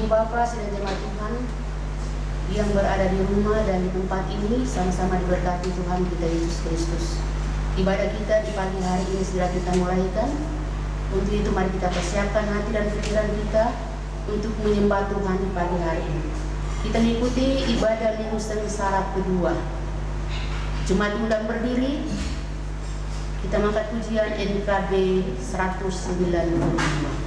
Ibu Bapak dan jemaat Tuhan yang berada di rumah dan di tempat ini, sama-sama diberkati Tuhan kita Yesus Kristus. Ibadah kita di pagi hari ini segera kita mulaikan. Untuk itu mari kita persiapkan hati dan pikiran kita untuk menyembah Tuhan di pagi hari ini. Kita mengikuti ibadah minggu syarat kedua. Jemaat undang berdiri. Kita mengangkat pujian NKB 195.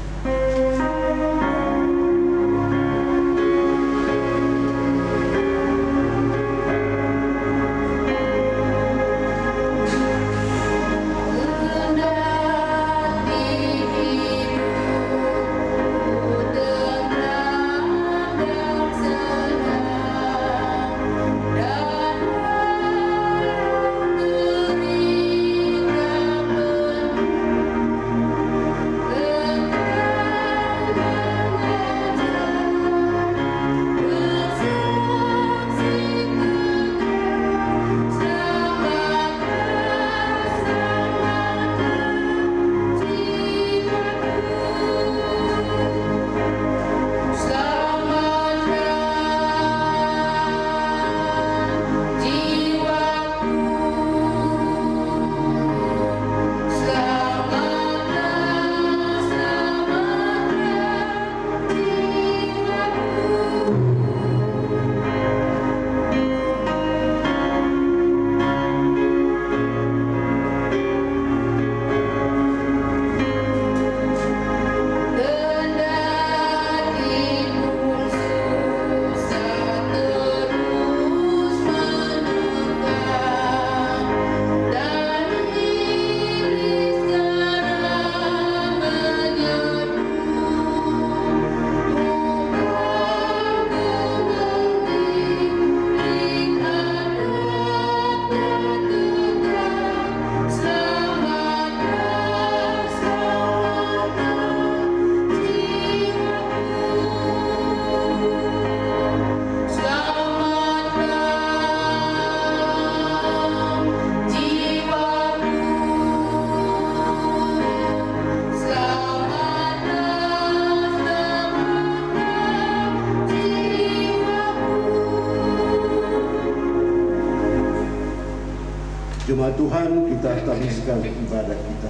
Jemaat Tuhan, kita habiskan ibadah kita.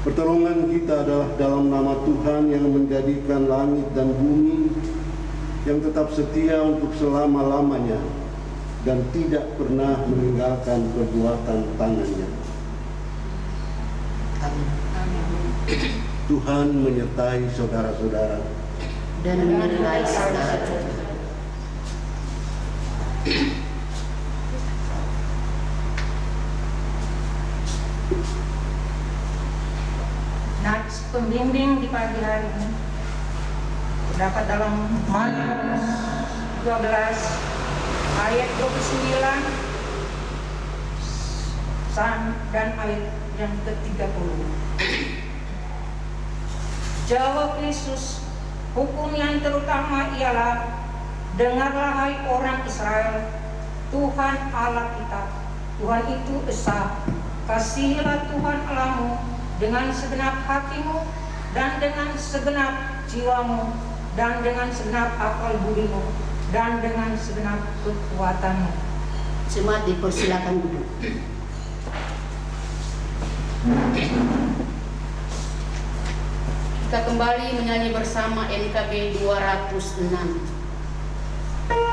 Pertolongan kita adalah dalam nama Tuhan yang menjadikan langit dan bumi, yang tetap setia untuk selama-lamanya dan tidak pernah meninggalkan perbuatan tangannya. Amin. Tuhan menyertai saudara-saudara Dan menyertai saudara-saudara. Nats pembimbing di pagi hari ini terdapat dalam Matius 12 ayat 29 dan ayat yang ke-30. Jawab Yesus, hukum yang terutama ialah, dengarlah hai orang Israel, Tuhan Allah kita, Tuhan itu esa. Kasihilah Tuhan Allahmu dengan segenap hatimu, dan dengan segenap jiwamu, dan dengan segenap akal budimu, dan dengan segenap kekuatanmu. Jemaat dipersilakan duduk. Kita kembali menyanyi bersama NKB 206. Kita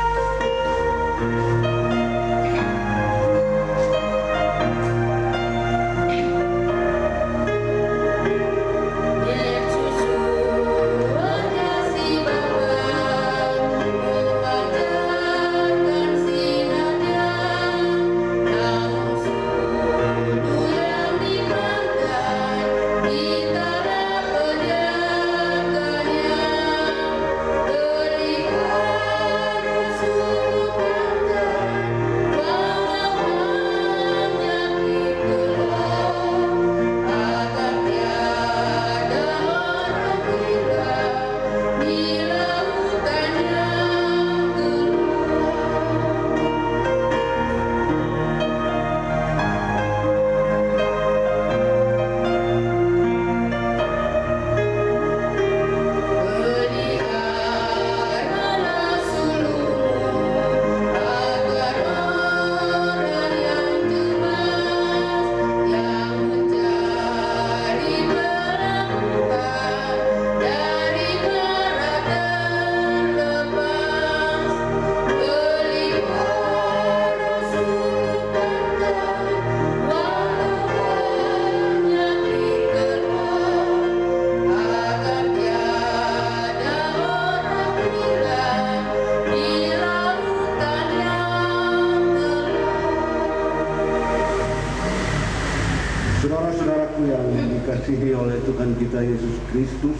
dikasihi oleh Tuhan kita Yesus Kristus,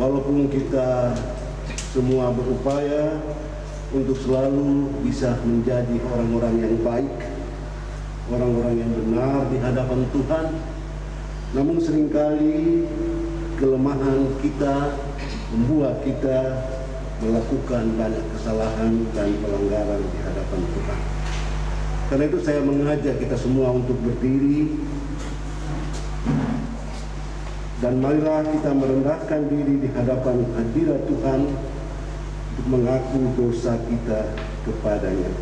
walaupun kita semua berupaya untuk selalu bisa menjadi orang-orang yang baik, orang-orang yang benar di hadapan Tuhan, namun seringkali kelemahan kita membuat kita melakukan banyak kesalahan dan pelanggaran di hadapan Tuhan. Karena itu saya mengajak kita semua untuk berdiri dan marilah kita merendahkan diri di hadapan hadirat Tuhan untuk mengaku dosa kita kepadanya.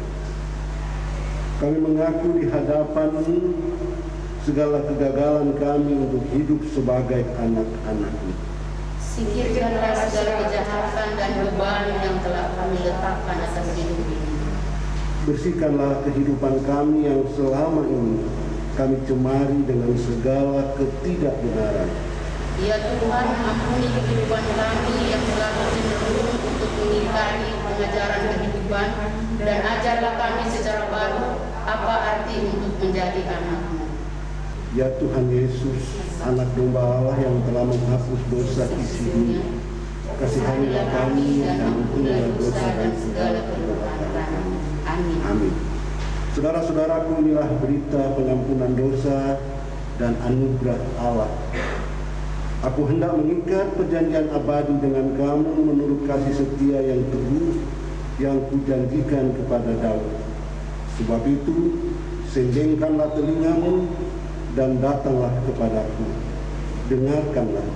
Kami mengaku di hadapan-Mu segala kegagalan kami untuk hidup sebagai anak-anak-Mu. Singkirkanlah segala kejahatan dan beban yang telah kami letakkan atas hidup ini. Bersihkanlah kehidupan kami yang selama ini kami cemari dengan segala ketidakbenaran. Ya Tuhan, ampuni kehidupan kami yang telah cenderung untuk mengingkari pengajaran kehidupan, dan ajarlah kami secara baru apa arti untuk menjadi anak-Mu. Ya Tuhan Yesus, Anak Domba Allah yang telah menghapus dosa isi dunia, kasihanilah kami dan ampunilah dosa dan segala kelemahan kami. Amin. Amin. Saudara-saudaraku, inilah berita pengampunan dosa dan anugerah Allah. Aku hendak mengikat perjanjian abadi dengan kamu menurut kasih setia yang teguh yang kujanjikan kepada Daud. Sebab itu, senjengkanlah telingamu dan datanglah kepadaku. Dengarkanlah,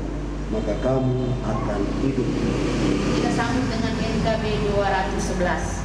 maka kamu akan hidup. Kita sambut dengan NKB 211.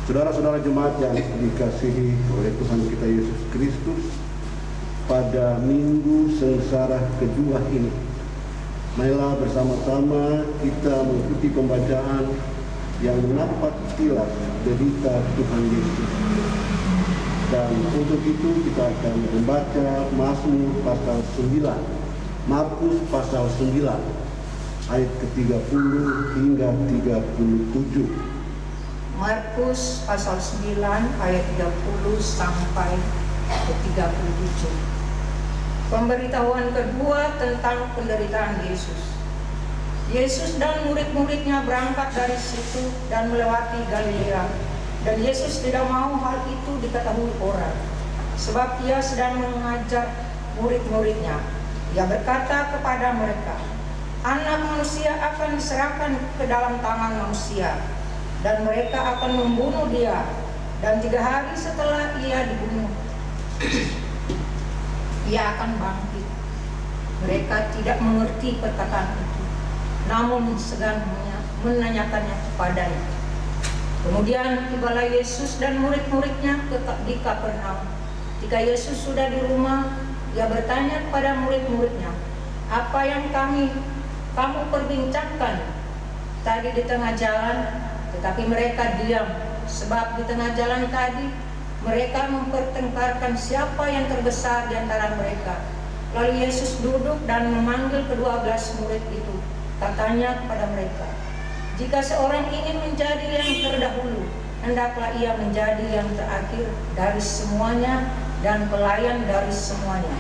Saudara-saudara jemaat yang dikasihi oleh Tuhan kita Yesus Kristus, pada minggu sengsara kedua ini, marilah bersama-sama kita mengikuti pembacaan yang menapak tilas derita Tuhan Yesus. Dan untuk itu kita akan membaca Mazmur pasal 9, Markus pasal 9, ayat ke-30 hingga 37. Markus pasal 9 ayat 30 sampai ke 37. Pemberitahuan kedua tentang penderitaan Yesus. Yesus dan murid-muridnya berangkat dari situ dan melewati Galilea, dan Yesus tidak mau hal itu diketahui orang, sebab ia sedang mengajar murid-muridnya. Ia berkata kepada mereka, Anak manusia akan diserahkan ke dalam tangan manusia, dan mereka akan membunuh dia, dan 3 hari setelah ia dibunuh, ia akan bangkit. Mereka tidak mengerti perkataan itu, namun segan menanyakannya kepadanya. Kemudian tibalah Yesus dan murid-muridnya di Kapernaum. Ketika Yesus sudah di rumah, ia bertanya kepada murid-muridnya, apa yang kamu perbincangkan tadi di tengah jalan? Tetapi mereka diam, sebab di tengah jalan tadi mereka mempertengkarkan siapa yang terbesar di antara mereka. Lalu Yesus duduk dan memanggil ke-12 murid itu. Katanya kepada mereka, jika seorang ingin menjadi yang terdahulu, hendaklah ia menjadi yang terakhir dari semuanya dan pelayan dari semuanya.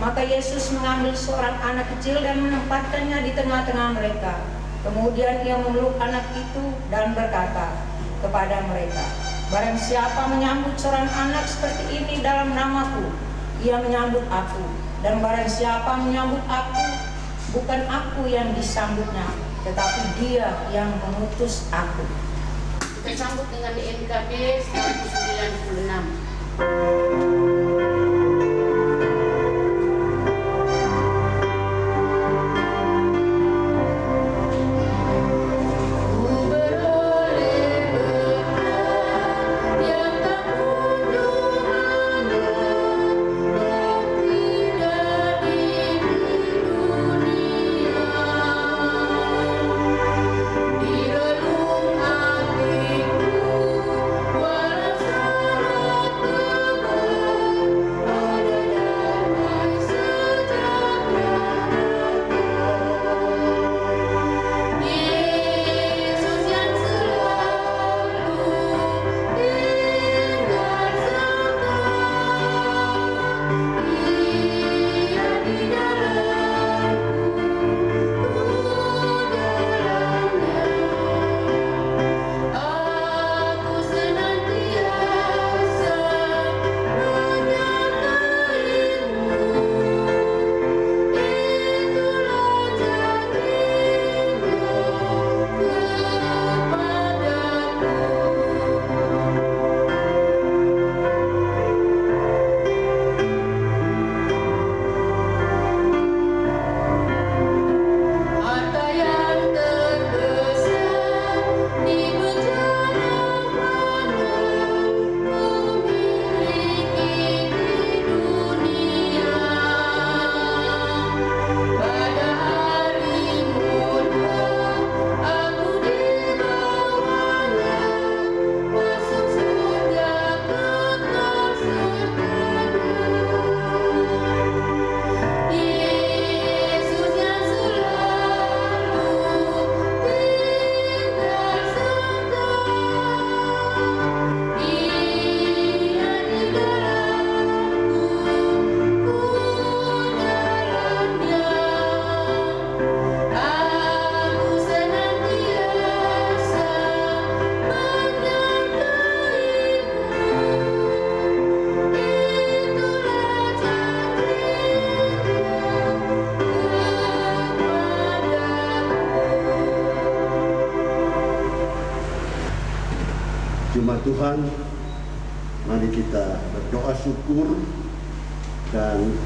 Maka Yesus mengambil seorang anak kecil dan menempatkannya di tengah-tengah mereka. Kemudian ia memeluk anak itu dan berkata kepada mereka, "Barang siapa menyambut seorang anak seperti ini dalam namaku, ia menyambut aku. Dan barang siapa menyambut aku, bukan aku yang disambutnya, tetapi dia yang mengutus aku." Kita sambut dengan DMKB 196. Jemaat Tuhan, mari kita berdoa syukur dan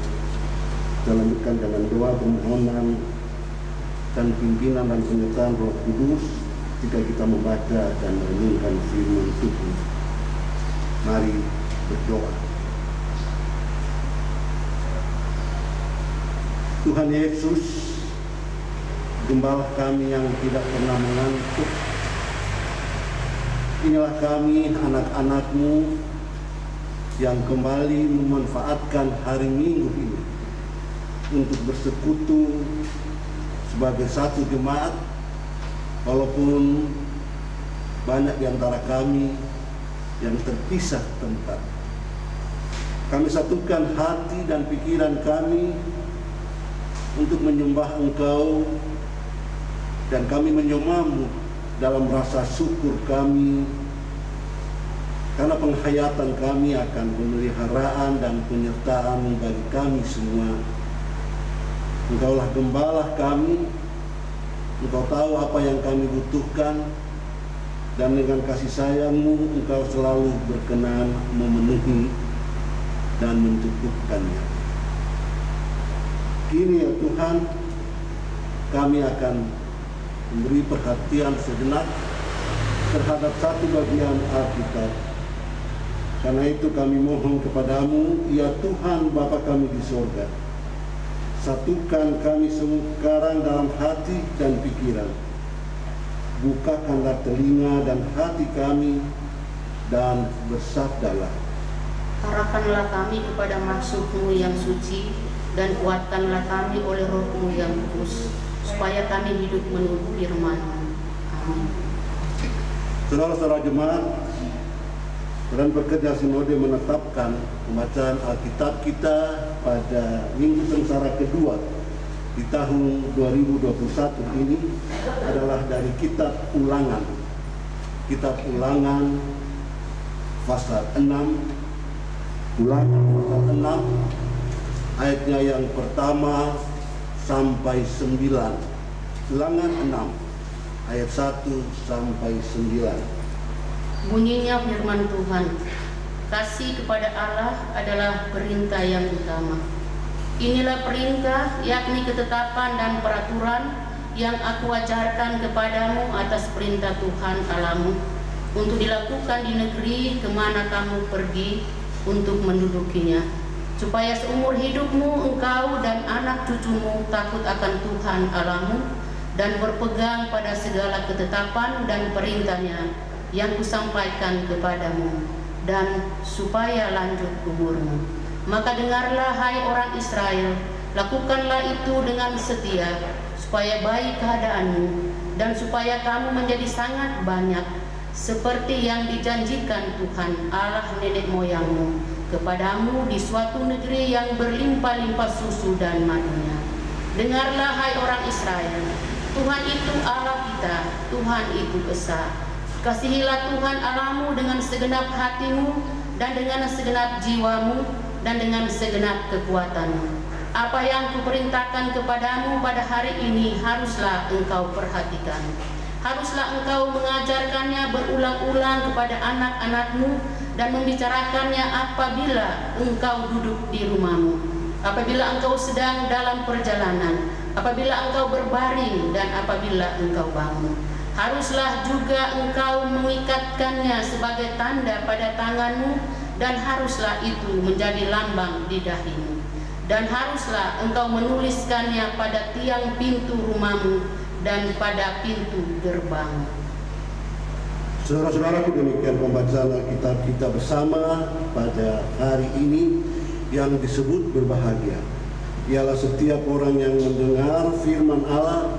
kita lanjutkan dengan doa permohonan dan pimpinan dan penyertaan Roh Kudus jika kita membaca dan merenungkan firman Tuhan. Mari berdoa. Tuhan Yesus, Gembala kami yang tidak pernah mengantuk, inilah kami anak-anak-Mu yang kembali memanfaatkan hari Minggu ini untuk bersekutu sebagai satu jemaat, walaupun banyak di antara kami yang terpisah tempat. Kami satukan hati dan pikiran kami untuk menyembah Engkau, dan kami menyembah-Mu dalam rasa syukur kami karena penghayatan kami akan pemeliharaan dan penyertaan bagi kami semua. Engkaulah gembala kami, Engkau tahu apa yang kami butuhkan, dan dengan kasih sayang-Mu Engkau selalu berkenan memenuhi dan mencukupkannya. Kini ya Tuhan, kami akan memberi perhatian sejenak terhadap satu bagian Alkitab. Karena itu kami mohon kepadamu, ya Tuhan Bapa kami di sorga, satukan kami sekarang dalam hati dan pikiran. Bukakanlah telinga dan hati kami dan bersabdalah. Arahkanlah kami kepada maksud-Mu yang suci, dan kuatkanlah kami oleh Roh-Mu yang kudus, supaya kami hidup menurut firman-Mu. Amin. Saudara-saudara jemaat, Dan Pekerja Sinode menetapkan pembacaan Alkitab kita pada Minggu Sengsara kedua di tahun 2021 ini adalah dari Kitab Ulangan. Kitab Ulangan pasal 6, Ulangan pasal 6 ayatnya yang pertama sampai 9. Ulangan 6 ayat 1 sampai 9. Bunyinya firman Tuhan, kasih kepada Allah adalah perintah yang utama. Inilah perintah, yakni ketetapan dan peraturan yang aku ajarkan kepadamu atas perintah Tuhan Allahmu, untuk dilakukan di negeri kemana kamu pergi untuk mendudukinya, supaya seumur hidupmu engkau dan anak cucumu takut akan Tuhan Allahmu dan berpegang pada segala ketetapan dan perintahnya yang kusampaikan kepadamu, dan supaya lanjut umurmu. Maka dengarlah, hai orang Israel, lakukanlah itu dengan setia, supaya baik keadaanmu, dan supaya kamu menjadi sangat banyak, seperti yang dijanjikan Tuhan Allah nenek moyangmu kepadamu di suatu negeri yang berlimpah-limpah susu dan madunya. Dengarlah, hai orang Israel, Tuhan itu Allah kita, Tuhan itu esa. Kasihilah Tuhan Allahmu dengan segenap hatimu, dan dengan segenap jiwamu, dan dengan segenap kekuatanmu. Apa yang kuperintahkan kepadamu pada hari ini haruslah engkau perhatikan. Haruslah engkau mengajarkannya berulang-ulang kepada anak-anakmu, dan membicarakannya apabila engkau duduk di rumahmu, apabila engkau sedang dalam perjalanan, apabila engkau berbaring, dan apabila engkau bangun. Haruslah juga engkau mengikatkannya sebagai tanda pada tanganmu, dan haruslah itu menjadi lambang di dahimu. Dan haruslah engkau menuliskannya pada tiang pintu rumahmu dan pada pintu gerbang. Saudara-saudaraku, demikian pembacaan Alkitab kita bersama pada hari ini yang disebut berbahagia. Ialah setiap orang yang mendengar firman Allah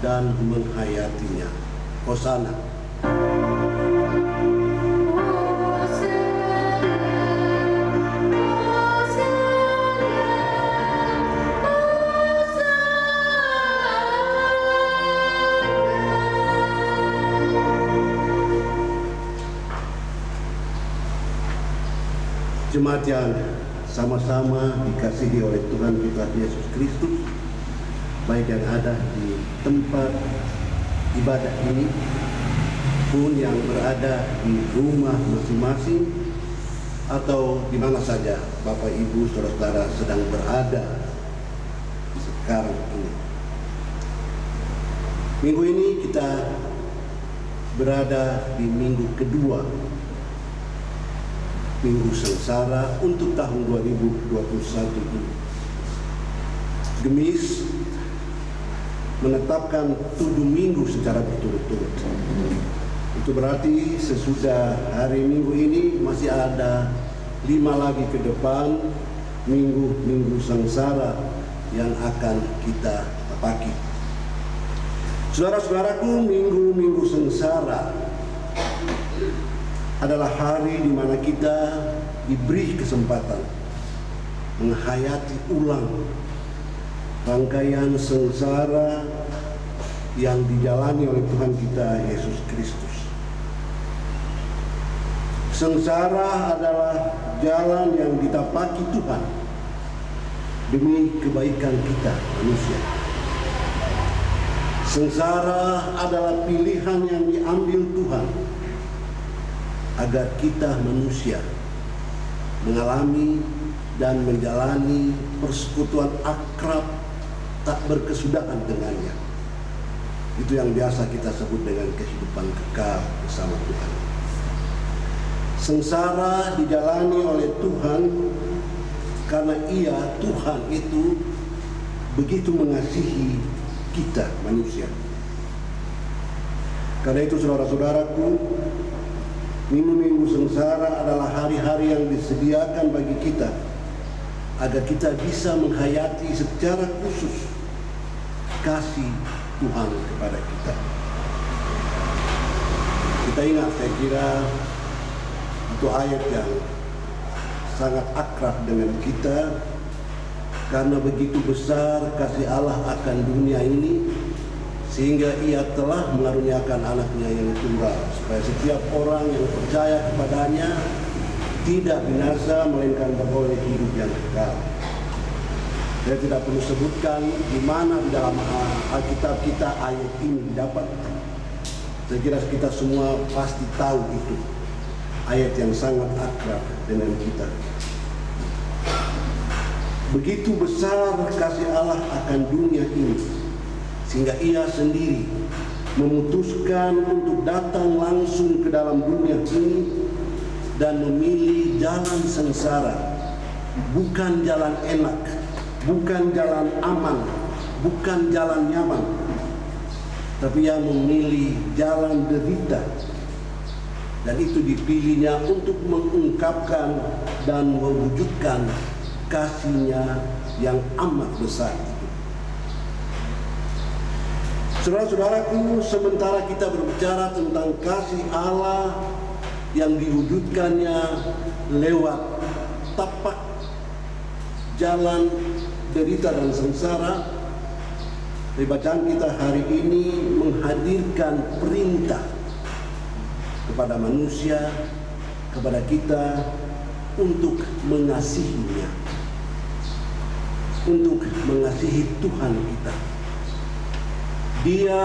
dan menghayatinya. Hosana. Jemaat yang sama-sama dikasihi oleh Tuhan kita Yesus Kristus, baik yang ada di tempat ibadah ini pun yang berada di rumah masing-masing atau di mana saja Bapak Ibu Saudara-saudara sedang berada sekarang ini. Minggu ini kita berada di minggu kedua, Minggu Sengsara untuk tahun 2021 ini. Gemis menetapkan 7 minggu secara berturut-turut. Itu berarti sesudah hari Minggu ini masih ada 5 lagi ke depan minggu Sengsara yang akan kita tepaki. Saudara-saudaraku, minggu Sengsara adalah hari di mana kita diberi kesempatan menghayati ulang rangkaian sengsara yang dijalani oleh Tuhan kita Yesus Kristus. Sengsara adalah jalan yang ditapaki Tuhan demi kebaikan kita manusia. Sengsara adalah pilihan yang diambil Tuhan agar kita manusia mengalami dan menjalani persekutuan akrab tak berkesudahan dengannya. Itu yang biasa kita sebut dengan kehidupan kekal bersama Tuhan. Sengsara dijalani oleh Tuhan karena Ia, Tuhan itu begitu mengasihi kita manusia. Karena itu saudara-saudaraku, minggu-minggu sengsara adalah hari-hari yang disediakan bagi kita agar kita bisa menghayati secara khusus kasih Tuhan kepada kita. Kita ingat, saya kira Itu ayat yang sangat akrab dengan kita, karena begitu besar kasih Allah akan dunia ini sehingga Ia telah mengaruniakan anaknya yang tunggal, supaya setiap orang yang percaya kepadanya tidak binasa melainkan beroleh hidup yang kekal. Saya tidak perlu sebutkan di mana di dalam Alkitab kita ayat ini didapat. Saya kira kita semua pasti tahu itu. Ayat yang sangat akrab dengan kita. Begitu besar kasih Allah akan dunia ini sehingga Ia sendiri memutuskan untuk datang langsung ke dalam dunia ini dan memilih jalan sengsara, bukan jalan enak, bukan jalan aman, bukan jalan nyaman, tapi Ia memilih jalan derita. Dan itu dipilihnya untuk mengungkapkan dan mewujudkan kasih-Nya yang amat besar. Saudara-saudaraku, sementara kita berbicara tentang kasih Allah yang diwujudkannya lewat tapak jalan derita dan sengsara, bacaan kita hari ini menghadirkan perintah kepada manusia, kepada kita untuk mengasihinya, untuk mengasihi Tuhan kita. Dia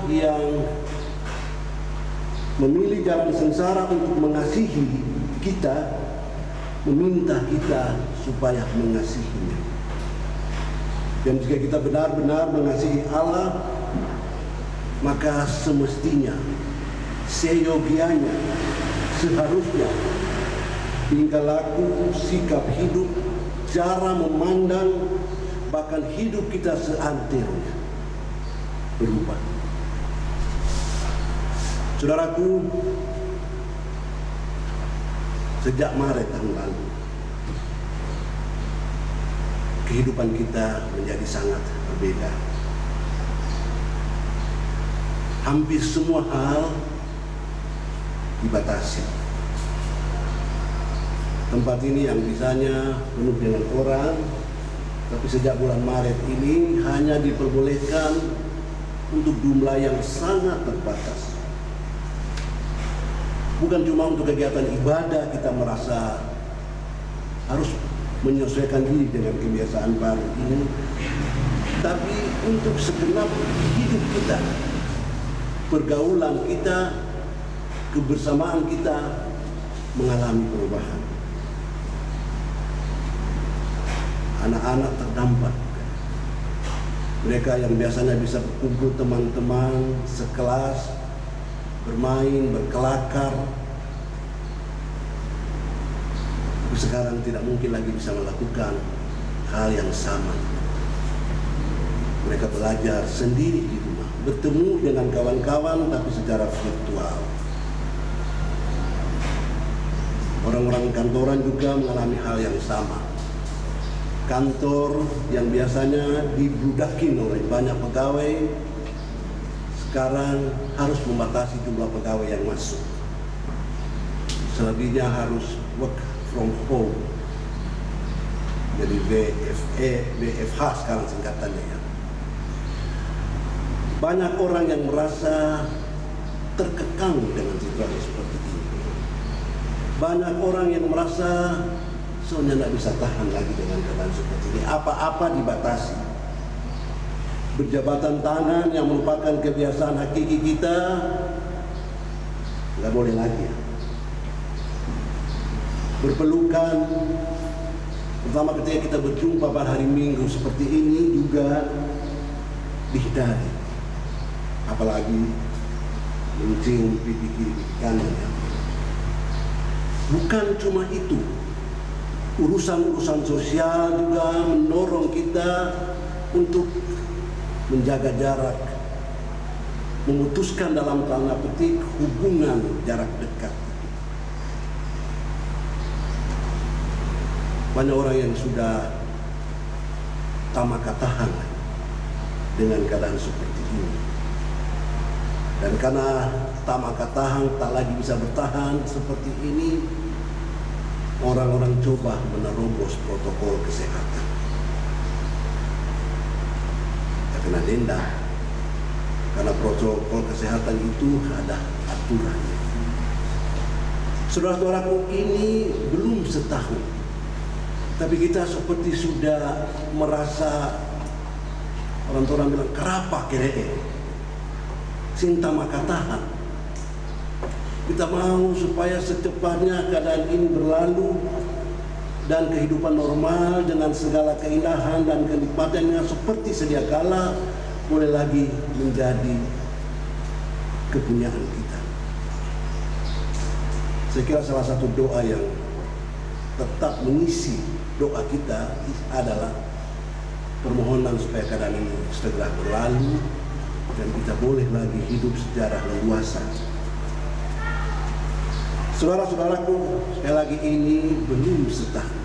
yang memilih jalan sengsara untuk mengasihi kita, meminta kita supaya mengasihinya. Dan jika kita benar-benar mengasihi Allah, maka semestinya, seyogianya, seharusnya tingkah laku, sikap hidup, cara memandang, bahkan hidup kita seantirnya berubah. Saudaraku, sejak Maret tahun lalu, kehidupan kita menjadi sangat berbeda. Hampir semua hal dibatasi. Tempat ini yang biasanya penuh dengan orang, tapi sejak bulan Maret ini hanya diperbolehkan untuk jumlah yang sangat terbatas. Bukan cuma untuk kegiatan ibadah kita merasa harus menyesuaikan diri dengan kebiasaan baru ini, tapi untuk segenap hidup kita, pergaulan kita, kebersamaan kita mengalami perubahan. Anak-anak terdampak. Mereka yang biasanya bisa berkumpul teman-teman sekelas, bermain, berkelakar, tapi sekarang tidak mungkin lagi bisa melakukan hal yang sama. Mereka belajar sendiri di rumah, bertemu dengan kawan-kawan tapi secara virtual. Orang-orang kantoran juga mengalami hal yang sama. Kantor yang biasanya dibludakin oleh banyak pegawai sekarang harus membatasi jumlah pegawai yang masuk. Selebihnya harus work from home. Jadi WFH sekarang singkatannya ya. Banyak orang yang merasa terkekang dengan situasi seperti ini. Banyak orang yang merasa soalnya tidak bisa tahan lagi dengan keadaan seperti ini. Apa-apa dibatasi. Berjabatan tangan yang merupakan kebiasaan hakiki kita nggak boleh lagi. Berpelukan, pertama ketika kita berjumpa pada hari Minggu seperti ini juga dihindari. Apalagi mencium pipi kiri kanan. Bukan cuma itu. Urusan-urusan sosial juga mendorong kita untuk menjaga jarak, memutuskan dalam tanda petik hubungan jarak dekat. Banyak orang yang sudah tamak tahan dengan keadaan seperti ini. Dan karena tamak tahan tak lagi bisa bertahan seperti ini, orang-orang coba menerobos protokol kesehatan. Kena denda karena protokol kesehatan itu ada aturannya. Saudara-saudaraku, ini belum setahun, tapi kita seperti sudah merasa, orang bilang kerapa keree, cinta maka tahan. Kita mau supaya secepatnya keadaan ini berlalu dan kehidupan normal dengan segala keindahan dan kenikmatannya seperti sedia kala boleh lagi menjadi kepunyaan kita. Saya kira salah satu doa yang tetap mengisi doa kita adalah permohonan supaya keadaan ini segera berlalu dan kita boleh lagi hidup secara leluasa. Saudara-saudaraku, sekali lagi ini belum setahun.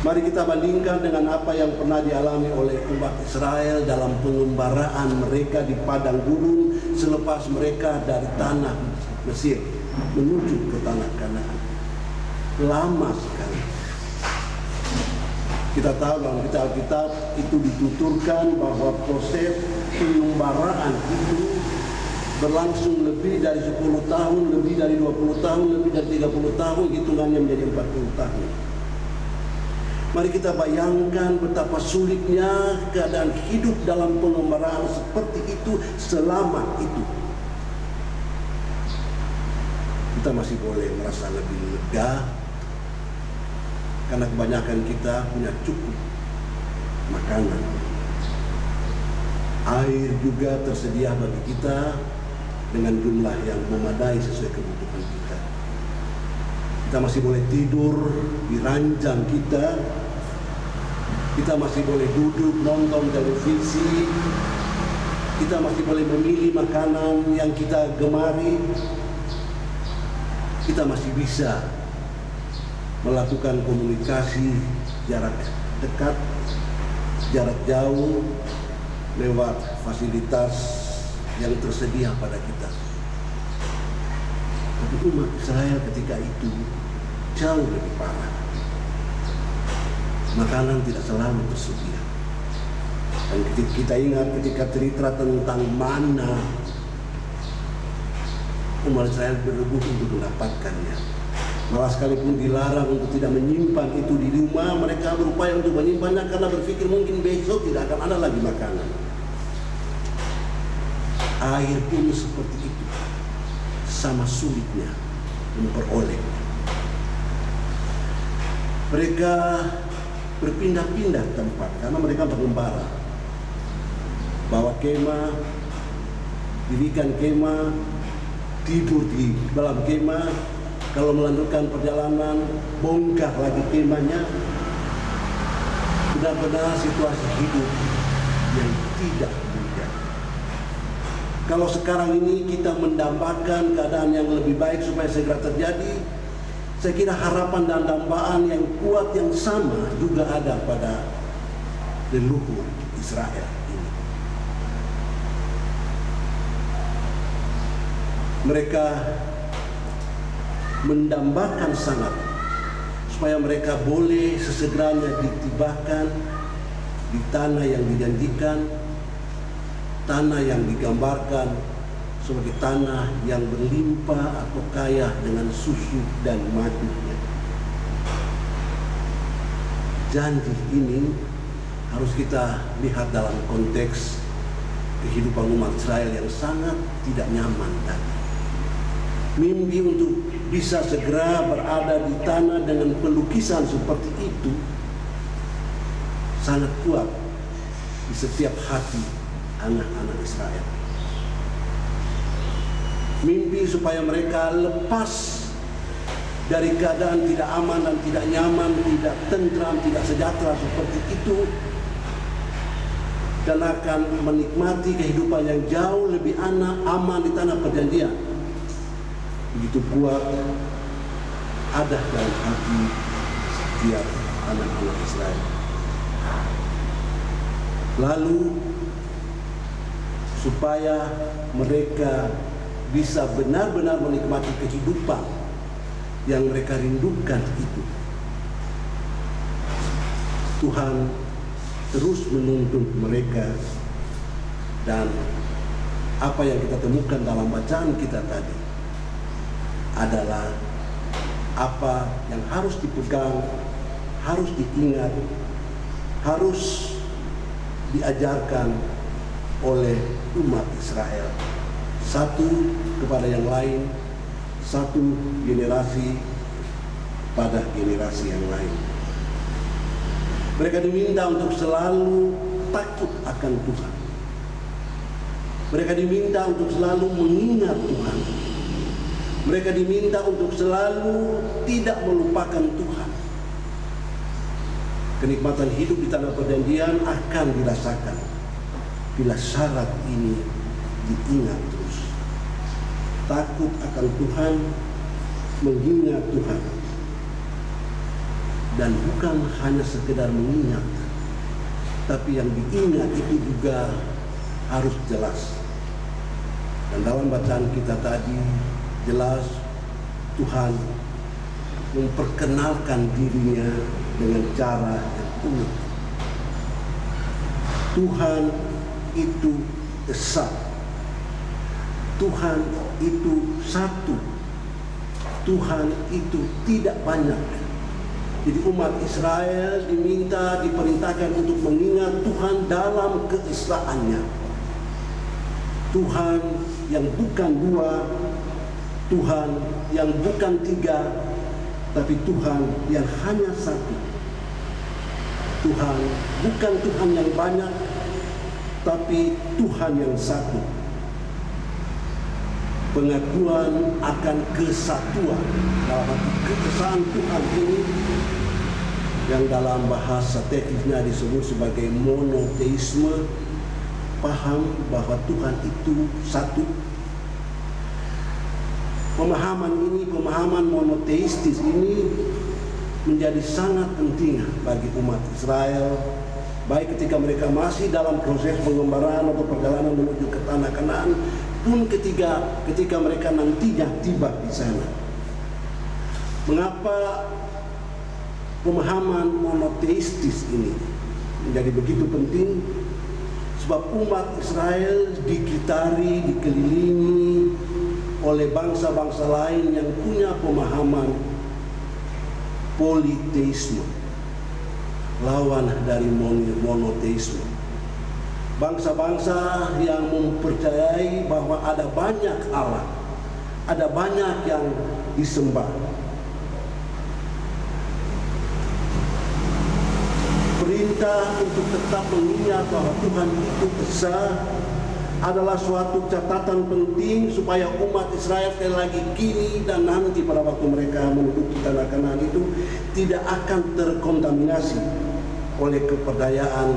Mari kita bandingkan dengan apa yang pernah dialami oleh umat Israel dalam pengembaraan mereka di padang gurun selepas mereka dari tanah Mesir menuju ke tanah Kanaan. Lama sekali. Kita tahu dalam Alkitab itu dituturkan bahwa proses pengembaraan itu berlangsung lebih dari 10 tahun, lebih dari 20 tahun, lebih dari 30 tahun, hitungannya menjadi 40 tahun. Mari kita bayangkan betapa sulitnya keadaan hidup dalam pengembaraan seperti itu selama itu. Kita masih boleh merasa lebih lega karena kebanyakan kita punya cukup makanan. Air juga tersedia bagi kita dengan jumlah yang memadai sesuai kebutuhan kita. Kita masih boleh tidur di ranjang kita. Kita masih boleh duduk nonton televisi. Kita masih boleh memilih makanan yang kita gemari. Kita masih bisa melakukan komunikasi jarak dekat, jarak jauh lewat fasilitas yang tersedia pada kita. Tapi umat Israel ketika itu jauh lebih parah. Makanan tidak selalu tersedia. Dan kita ingat ketika cerita tentang mana, umat Israel berebut untuk mendapatkannya. Malah sekalipun dilarang untuk tidak menyimpan itu di rumah, mereka berupaya untuk menyimpannya karena berpikir mungkin besok tidak akan ada lagi makanan. Air pun seperti itu, sama sulitnya memperoleh. Mereka berpindah-pindah tempat karena mereka mengembara, bawa kemah, dirikan kemah, tidur di dalam kemah. Kalau melanjutkan perjalanan, bongkar lagi kemahnya. Benar-benar situasi hidup yang tidak mudah. Kalau sekarang ini kita mendambakan keadaan yang lebih baik supaya segera terjadi, saya kira harapan dan dambaan yang kuat yang sama juga ada pada leluhur Israel ini. Mereka mendambakan sangat supaya mereka boleh sesegeranya ditibahkan di tanah yang dijanjikan, tanah yang digambarkan sebagai tanah yang berlimpah atau kaya dengan susu dan madunya. Janji ini harus kita lihat dalam konteks kehidupan umat Israel yang sangat tidak nyaman tadi. Mimpi untuk bisa segera berada di tanah dengan pelukisan seperti itu sangat kuat di setiap hati anak-anak Israel. Mimpi supaya mereka lepas dari keadaan tidak aman dan tidak nyaman, tidak tentram, tidak sejahtera seperti itu, dan akan menikmati kehidupan yang jauh lebih aman di tanah perjanjian. Begitu kuat ada dalam hati setiap anak-anak Israel. Lalu supaya mereka bisa benar-benar menikmati kehidupan yang mereka rindukan itu. Tuhan terus menuntun mereka, dan apa yang kita temukan dalam bacaan kita tadi adalah apa yang harus dipegang, harus diingat, harus diajarkan oleh umat Israel, satu kepada yang lain, satu generasi pada generasi yang lain. Mereka diminta untuk selalu takut akan Tuhan. Mereka diminta untuk selalu mengingat Tuhan. Mereka diminta untuk selalu tidak melupakan Tuhan. Kenikmatan hidup di tanah perjanjian akan dirasakan bila syarat ini diingat terus. Takut akan Tuhan, mengingat Tuhan. Dan bukan hanya sekedar mengingat, tapi yang diingat itu juga harus jelas. Dan dalam bacaan kita tadi jelas Tuhan memperkenalkan dirinya dengan cara yang unik. Tuhan itu esa. Tuhan itu satu. Tuhan itu tidak banyak. Jadi umat Israel diperintahkan untuk mengingat Tuhan dalam keesaannya. Tuhan yang bukan dua, Tuhan yang bukan tiga, tapi Tuhan yang hanya satu. Tuhan bukan Tuhan yang banyak, tapi Tuhan yang satu. Pengakuan akan kesatuan dalam arti keesaan Tuhan ini, yang dalam bahasa teknisnya disebut sebagai monoteisme, paham bahwa Tuhan itu satu. Pemahaman monoteistis ini menjadi sangat penting bagi umat Israel, baik ketika mereka masih dalam proses pengembaraan atau perjalanan menuju ke tanah Kanaan, pun ketika mereka nantinya tiba di sana. Mengapa pemahaman monoteistis ini menjadi begitu penting? Sebab umat Israel dikelilingi oleh bangsa-bangsa lain yang punya pemahaman politeisme, lawan dari monoteisme. Bangsa-bangsa yang mempercayai bahwa ada banyak Allah, ada banyak yang disembah. Perintah untuk tetap mengingat bahwa Tuhan itu esa adalah suatu catatan penting supaya umat Israel sekali lagi kini dan nanti pada waktu mereka menduduki tanah Kanaan itu tidak akan terkontaminasi oleh kepercayaan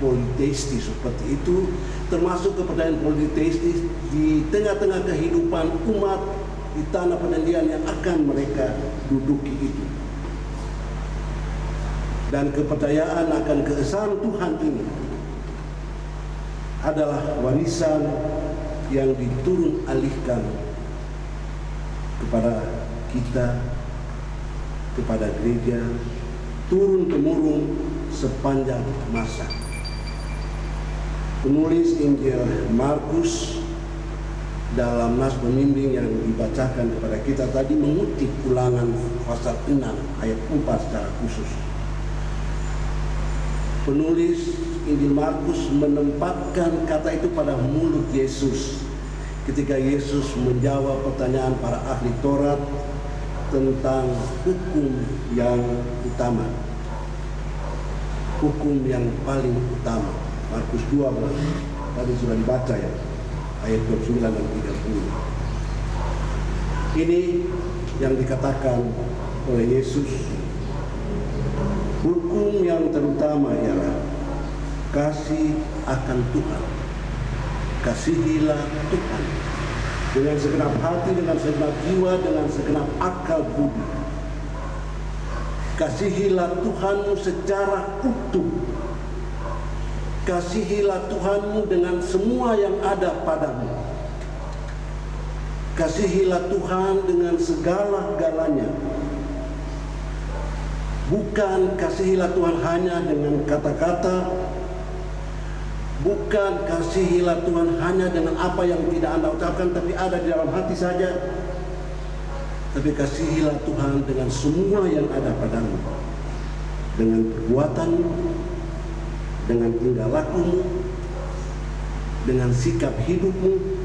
politeistis seperti itu, termasuk kepercayaan politeistis di tengah-tengah kehidupan umat di tanah perjanjian yang akan mereka duduki itu. Dan kepercayaan akan keesaan Tuhan ini adalah warisan yang diturun alihkan kepada kita, kepada gereja, turun-temurun sepanjang masa. Penulis Injil Markus dalam nas pembimbing yang dibacakan kepada kita tadi mengutip Ulangan pasal 6 ayat 4 secara khusus. Penulis Injil Markus menempatkan kata itu pada mulut Yesus ketika Yesus menjawab pertanyaan para ahli Taurat tentang hukum yang utama, hukum yang paling utama. Markus 12 tadi sudah dibaca ya, ayat 29 dan 30. Ini yang dikatakan oleh Yesus. Hukum yang terutama ialah kasih akan Tuhan. Kasihilah Tuhan dengan segenap hati, dengan segenap jiwa, dengan segenap akal budi. Kasihilah Tuhanmu secara utuh. Kasihilah Tuhanmu dengan semua yang ada padamu. Kasihilah Tuhan dengan segala-galanya. Bukan kasihilah Tuhan hanya dengan kata-kata, bukan kasihilah Tuhan hanya dengan apa yang tidak Anda ucapkan tapi ada di dalam hati saja. Tapi kasihilah Tuhan dengan semua yang ada padamu, dengan perbuatanmu, dengan tingkah lakumu, dengan sikap hidupmu,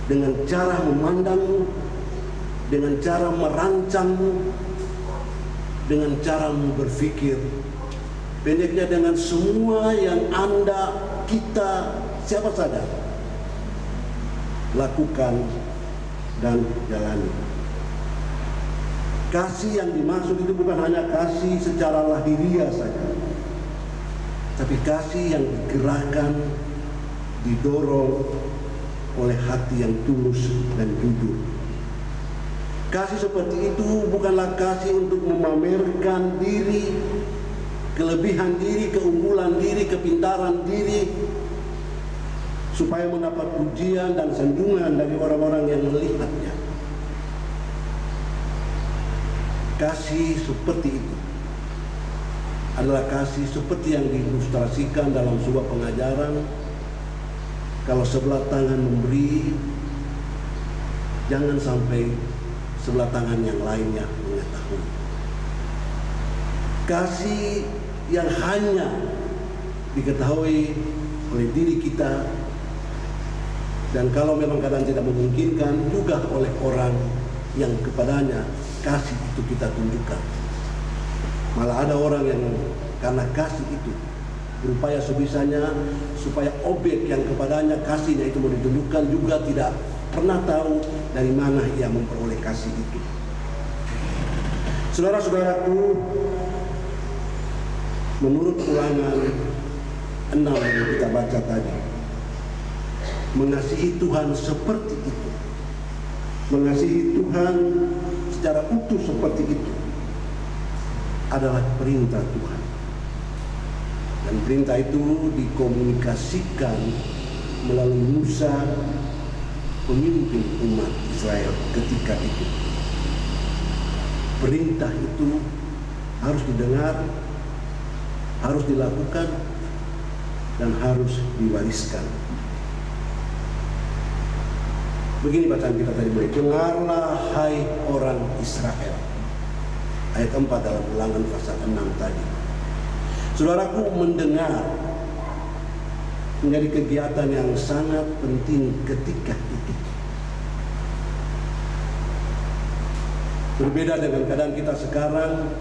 dengan cara memandangmu, dengan cara merancangmu, dengan caramu berpikir. Pendeknya dengan semua yang Anda, kita, siapa saja lakukan dan jalani. Kasih yang dimaksud itu bukan hanya kasih secara lahiriah saja, tapi kasih yang digerakkan, didorong oleh hati yang tulus dan jujur. Kasih seperti itu bukanlah kasih untuk memamerkan diri, kelebihan diri, keunggulan diri, kepintaran diri, supaya mendapat pujian dan sanjungan dari orang-orang yang melihatnya. Kasih seperti itu adalah kasih seperti yang diilustrasikan dalam sebuah pengajaran. Kalau sebelah tangan memberi, jangan sampai sebelah tangan yang lainnya mengetahui. Kasih yang hanya diketahui oleh diri kita, dan kalau memang keadaan tidak memungkinkan, juga oleh orang yang kepadanya kasih itu kita tunjukkan. Malah ada orang yang karena kasih itu berupaya sebisanya supaya objek yang kepadanya kasihnya itu mau ditunjukkan juga tidak pernah tahu dari mana ia memperoleh kasih itu. Saudara-saudaraku, menurut Ulangan 6 yang kita baca tadi, mengasihi Tuhan seperti itu, mengasihi Tuhan secara utuh seperti itu adalah perintah Tuhan. Dan perintah itu dikomunikasikan melalui Musa, pemimpin umat Israel ketika itu. Perintah itu harus didengar, harus dilakukan, dan harus diwariskan. Begini bacaan kita tadi, dengarlah hai orang Israel. Ayat 4 dalam Ulangan pasal 6 tadi. Saudaraku, mendengar menjadi kegiatan yang sangat penting ketika itu. Berbeda dengan keadaan kita sekarang,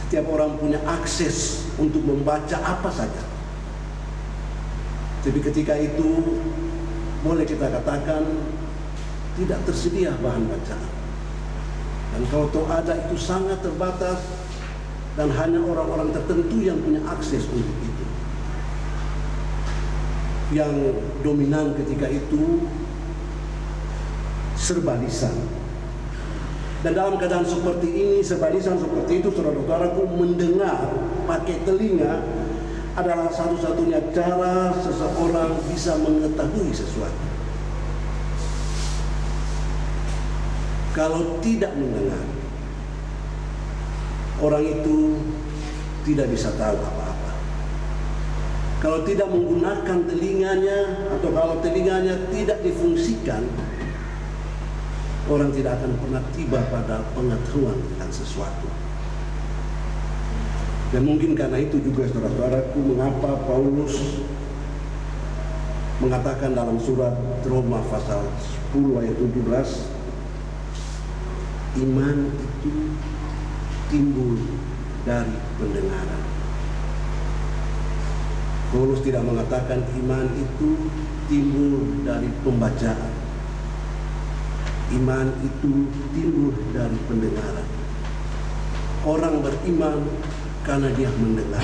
setiap orang punya akses untuk membaca apa saja. Jadi ketika itu boleh kita katakan tidak tersedia bahan bacaan. Dan kalau toh ada itu sangat terbatas dan hanya orang-orang tertentu yang punya akses untuk itu. Yang dominan ketika itu serba lisan. Dan dalam keadaan seperti ini, serba lisan seperti itu, saudara-saudaraku, mendengar pakai telinga adalah satu-satunya cara seseorang bisa mengetahui sesuatu. Kalau tidak mendengar, orang itu tidak bisa tahu apa-apa. Kalau tidak menggunakan telinganya, atau kalau telinganya tidak difungsikan, orang tidak akan pernah tiba pada pengetahuan tentang sesuatu. Dan mungkin karena itu juga, saudara-saudaraku, mengapa Paulus mengatakan dalam surat Roma pasal 10 ayat 17, iman itu timbul dari pendengaran. Paulus tidak mengatakan iman itu timbul dari pembacaan. Iman itu timbul dari pendengaran. Orang beriman karena dia mendengar.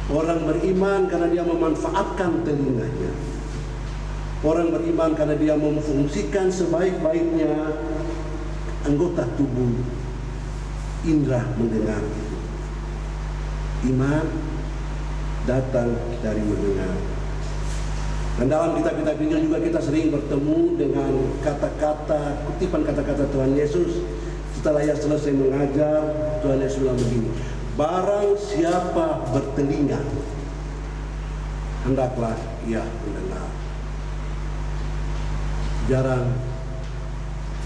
Orang beriman karena dia memanfaatkan telinganya. Orang beriman karena dia memfungsikan sebaik-baiknya anggota tubuh indera mendengar itu. Iman datang dari mendengar. Dan dalam kitab-kitab Injil juga kita sering bertemu dengan kata-kata, kutipan kata-kata Tuhan Yesus. Setelah ia selesai mengajar, Tuhan Yesus bilang begini, barang siapa bertelinga, hendaklah ia mendengar. Jarang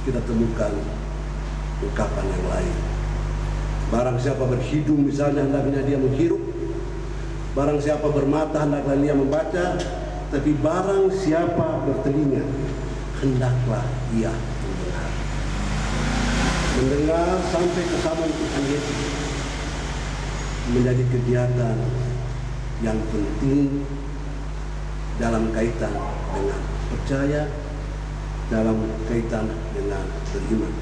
kita temukan ungkapan yang lain. Barang siapa berhidung misalnya, hendaknya dia menghirup. Barang siapa bermata, hendaklah dia membaca. Tapi barang siapa bertelinga, hendaklah ia mendengar. Mendengar sampai kesamaan Tuhan Yesus menjadi kegiatan yang penting dalam kaitan dengan percaya, dalam kaitan dengan beriman.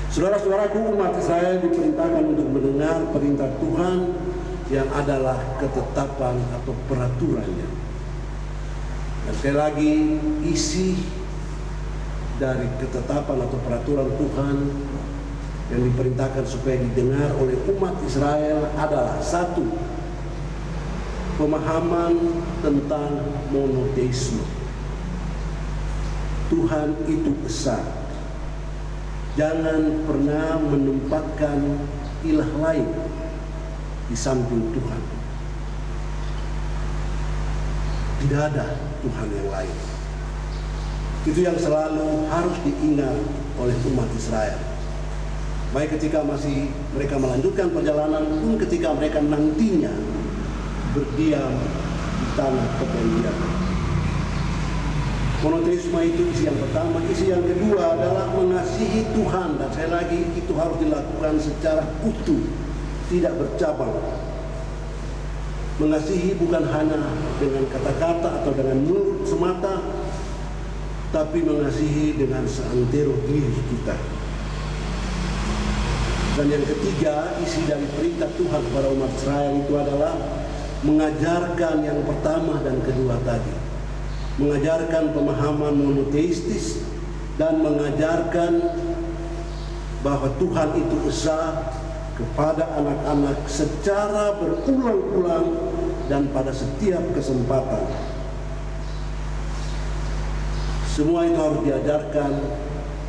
Saudara-saudaraku, umat Israel diperintahkan untuk mendengar perintah Tuhan yang adalah ketetapan atau peraturannya. Dan sekali lagi, isi dari ketetapan atau peraturan Tuhan yang diperintahkan supaya didengar oleh umat Israel adalah satu, pemahaman tentang monoteisme. Tuhan itu esa. Jangan pernah menempatkan ilah lain di samping Tuhan. Tidak ada Tuhan yang lain. Itu yang selalu harus diingat oleh umat Israel. Baik ketika masih mereka melanjutkan perjalanan, pun ketika mereka nantinya berdiam di tanah perjanjian. Monoteisme itu isi yang pertama. Isi yang kedua adalah mengasihi Tuhan. Dan sekali lagi, itu harus dilakukan secara utuh, tidak bercabang. Mengasihi bukan hanya dengan kata-kata atau dengan mulut semata, tapi mengasihi dengan seantero diri kita. Dan yang ketiga, isi dari perintah Tuhan kepada umat Israel itu adalah mengajarkan yang pertama dan kedua tadi. Mengajarkan pemahaman monoteistis dan mengajarkan bahwa Tuhan itu esa kepada anak-anak secara berulang-ulang dan pada setiap kesempatan. Semua itu harus diajarkan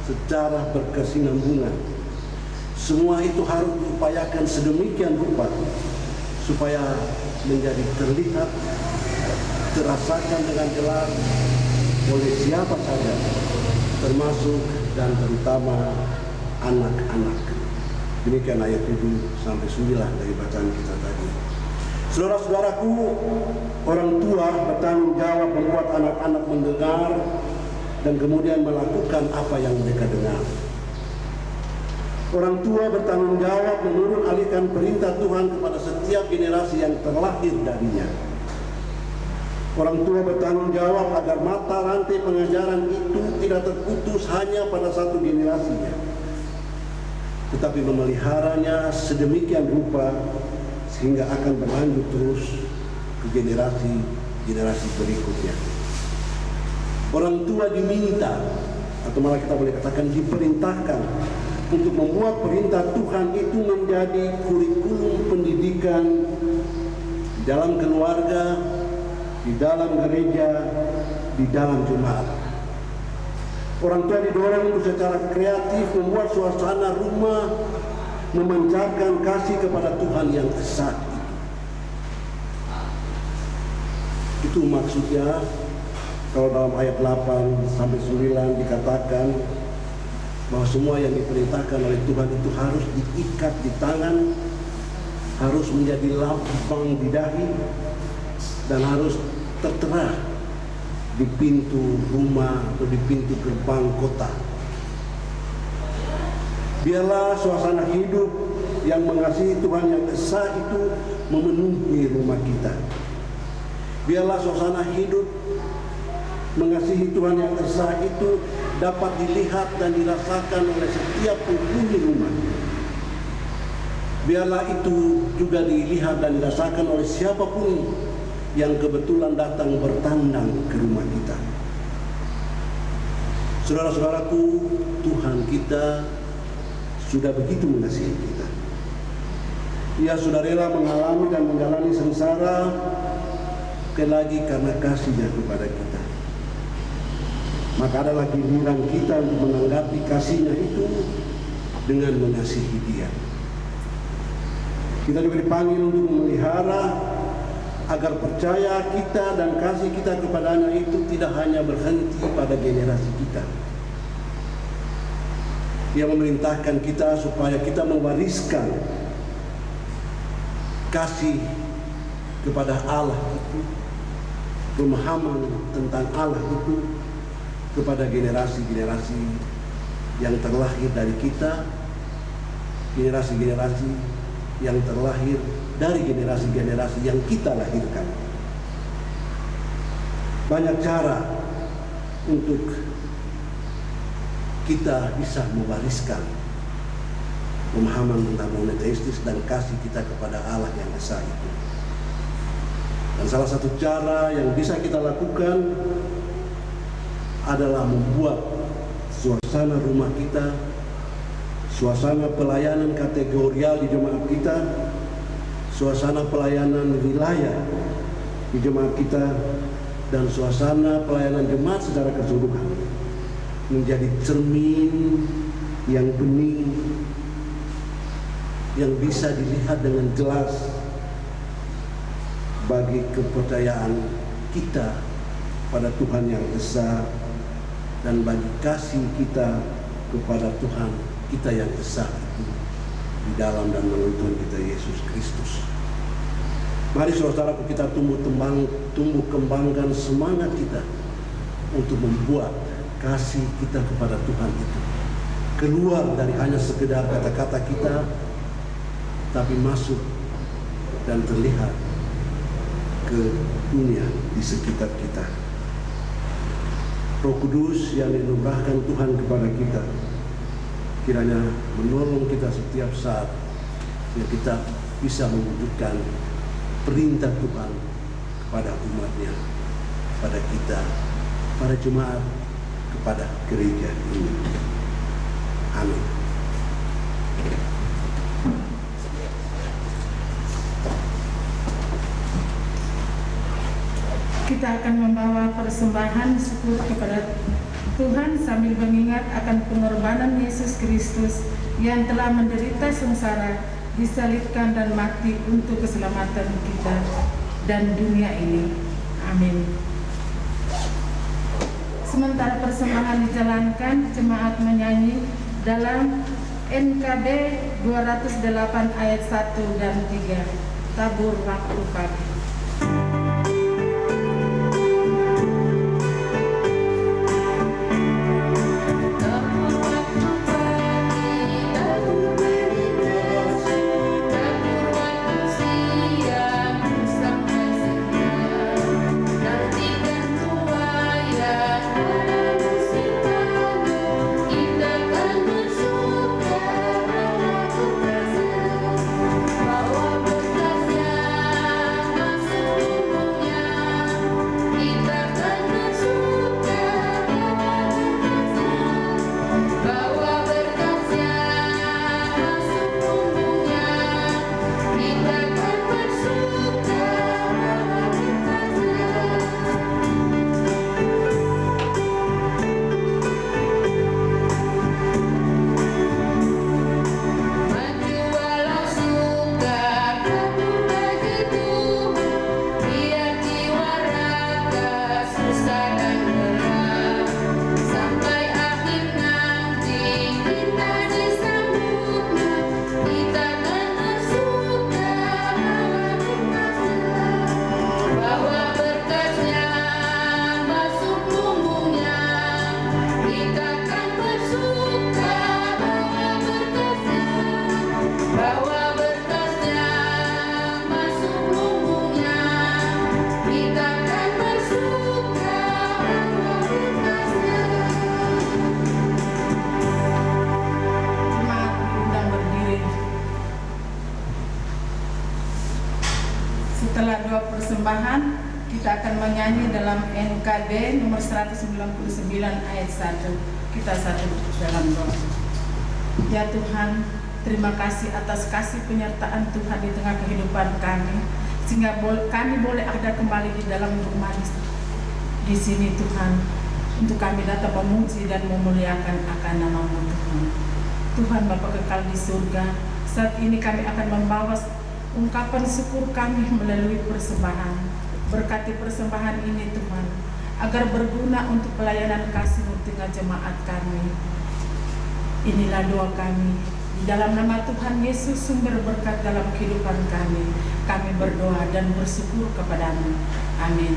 secara berkesinambungan. Semua itu harus diupayakan sedemikian rupa supaya menjadi terlihat, terasakan dengan jelas oleh siapa saja, termasuk dan terutama anak-anak. Demikian ayat 7 sampai 9 dari bacaan kita tadi. Saudara-saudaraku, orang tua bertanggung jawab membuat anak-anak mendengar dan kemudian melakukan apa yang mereka dengar. Orang tua bertanggung jawab menurun alihkan perintah Tuhan kepada setiap generasi yang terlahir darinya. Orang tua bertanggung jawab agar mata rantai pengajaran itu tidak terputus hanya pada satu generasinya, tetapi memeliharanya sedemikian rupa sehingga akan berlanjut terus ke generasi berikutnya. Orang tua diminta, atau malah kita boleh katakan diperintahkan, untuk membuat perintah Tuhan itu menjadi kurikulum pendidikan di dalam keluarga, di dalam gereja, di dalam jemaat. Orang tua didorong untuk secara kreatif membuat suasana rumah memancarkan kasih kepada Tuhan yang esa. Itu maksudnya kalau dalam ayat 8 sampai 9 dikatakan bahwa semua yang diperintahkan oleh Tuhan itu harus diikat di tangan, harus menjadi lambang di dahi, dan harus tertera di pintu rumah atau di pintu gerbang kota. Biarlah suasana hidup yang mengasihi Tuhan yang esa itu memenuhi rumah kita. Biarlah suasana hidup mengasihi Tuhan yang esa itu dapat dilihat dan dirasakan oleh setiap penghuni rumah. Biarlah itu juga dilihat dan dirasakan oleh siapapun yang kebetulan datang bertandang ke rumah kita. Saudara-saudaraku, Tuhan kita sudah begitu mengasihi kita. Ia sudah rela mengalami dan menjalani sengsara sekali lagi karena kasih-Nya kepada kita. Maka adalah giliran kita untuk menanggapi kasih-Nya itu dengan mengasihi Dia. Kita juga dipanggil untuk memelihara agar percaya kita dan kasih kita kepadanya itu tidak hanya berhenti pada generasi kita. Dia memerintahkan kita supaya kita mewariskan kasih kepada Allah itu, pemahaman tentang Allah itu kepada generasi-generasi yang terlahir dari kita, generasi-generasi yang terlahir dari generasi-generasi yang kita lahirkan. Banyak cara untuk kita bisa mewariskan pemahaman tentang monoteistis dan kasih kita kepada Allah yang esa itu. Dan salah satu cara yang bisa kita lakukan adalah membuat suasana rumah kita, suasana pelayanan kategorial di jemaat kita, suasana pelayanan wilayah di jemaat kita, dan suasana pelayanan jemaat secara keseluruhan menjadi cermin yang bening, yang bisa dilihat dengan jelas bagi kepercayaan kita pada Tuhan yang esa dan bagi kasih kita kepada Tuhan kita yang esa itu di dalam dan melalui Tuhan kita Yesus Kristus. Mari saudaraku, kita tumbuh kembangkan semangat kita untuk membuat kasih kita kepada Tuhan itu keluar dari hanya sekedar kata-kata kita, tapi masuk dan terlihat ke dunia di sekitar kita. Roh Kudus yang dianugerahkan Tuhan kepada kita kiranya menolong kita setiap saat sehingga kita bisa mewujudkan perintah Tuhan kepada umat-Nya, pada kita, pada jemaat, kepada gereja ini. Amin. Kita akan membawa persembahan syukur kepada Tuhan sambil mengingat akan pengorbanan Yesus Kristus yang telah menderita sengsara, disalibkan dan mati untuk keselamatan kita dan dunia ini. Amin. Sementara persembahan dijalankan, jemaat menyanyi dalam NKB 208 ayat 1 dan 3, Tabur Waktu Pagi. Setelah dua persembahan, kita akan menyanyi dalam NKB nomor 199 ayat 1. Kita satu dalam doa. Ya Tuhan, terima kasih atas kasih penyertaan Tuhan di tengah kehidupan kami. sehingga kami boleh ada kembali di dalam rumah di sini Tuhan, untuk kami datang memuji dan memuliakan akan nama-Mu Tuhan. Tuhan Bapa kekal di surga, saat ini kami akan membawa ungkapan syukur kami melalui persembahan. Berkati persembahan ini Tuhan, agar berguna untuk pelayanan kasih-Mu tengah jemaat kami. Inilah doa kami, di dalam nama Tuhan Yesus sumber berkat dalam kehidupan kami. Kami berdoa dan bersyukur kepada-Mu. Amin.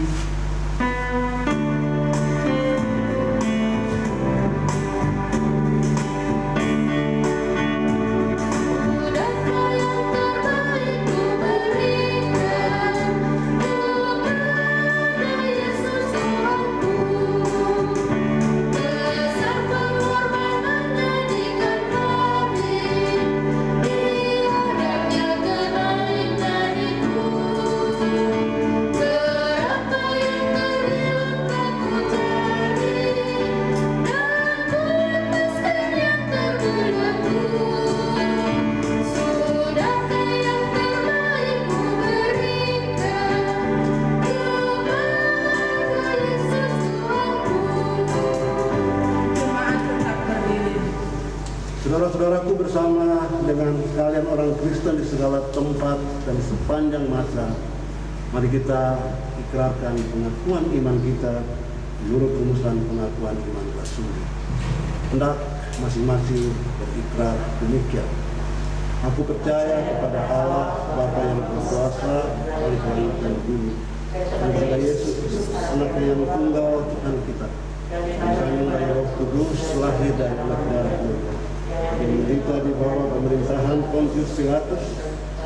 Saudara-saudaraku, bersama dengan kalian orang Kristen di segala tempat dan sepanjang masa, mari kita ikrarkan pengakuan iman kita menurut rumusan pengakuan iman rasuli. Hendak masing-masing berikrar demikian. Aku percaya kepada Allah Bapa yang berkuasa, Bapa langit dan bumi, dan kepada Yesus Anaknya yang tunggal Tuhan kita, yang dari Roh Kudus, lahir dari anak darah murni, menderita di bawah pemerintahan Pontius Pilatus,